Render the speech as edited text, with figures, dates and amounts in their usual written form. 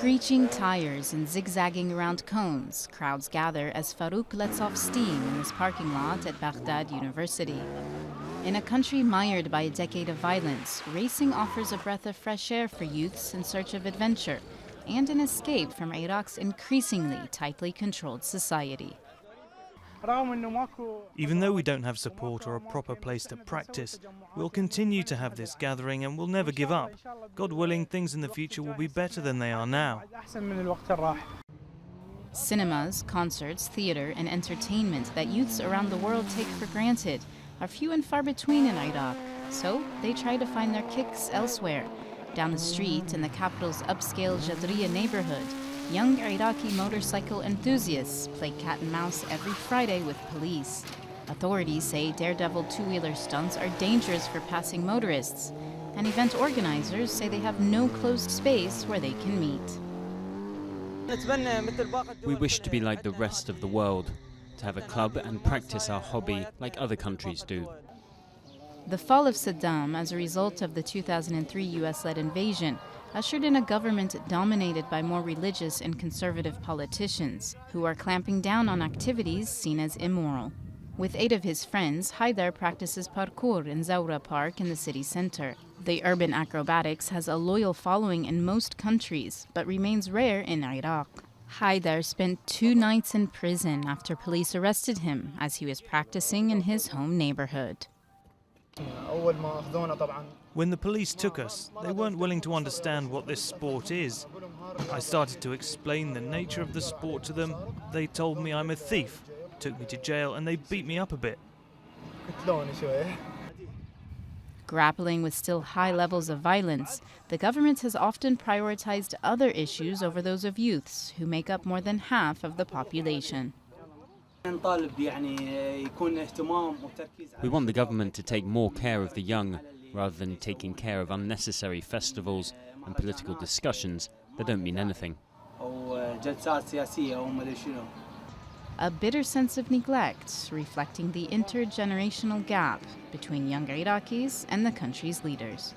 Screeching tires and zigzagging around cones, crowds gather as Farouk lets off steam in his parking lot at Baghdad University. In a country mired by a decade of violence, racing offers a breath of fresh air for youths in search of adventure and an escape from Iraq's increasingly tightly controlled society. Even though we don't have support or a proper place to practice, we'll continue to have this gathering and we'll never give up. God willing, things in the future will be better than they are now. Cinemas, concerts, theater, and entertainment that youths around the world take for granted are few and far between in Iraq, so they try to find their kicks elsewhere. Down the street in the capital's upscale Jadriya neighborhood, young Iraqi motorcycle enthusiasts play cat and mouse every Friday with police. Authorities say daredevil two-wheeler stunts are dangerous for passing motorists, and event organizers say they have no closed space where they can meet. We wish to be like the rest of the world, to have a club and practice our hobby like other countries do. The fall of Saddam as a result of the 2003 US-led invasion ushered in a government dominated by more religious and conservative politicians who are clamping down on activities seen as immoral. With 8 of his friends, Haidar practices parkour in Zawra Park in the city center. The urban acrobatics has a loyal following in most countries, but remains rare in Iraq. Haidar spent 2 nights in prison after police arrested him as he was practicing in his home neighborhood. When the police took us, they weren't willing to understand what this sport is. I started to explain the nature of the sport to them. They told me I'm a thief, took me to jail, and they beat me up a bit. Grappling with still high levels of violence, the government has often prioritized other issues over those of youths, who make up more than half of the population. We want the government to take more care of the young, rather than taking care of unnecessary festivals and political discussions that don't mean anything. A bitter sense of neglect, reflecting the intergenerational gap between young Iraqis and the country's leaders.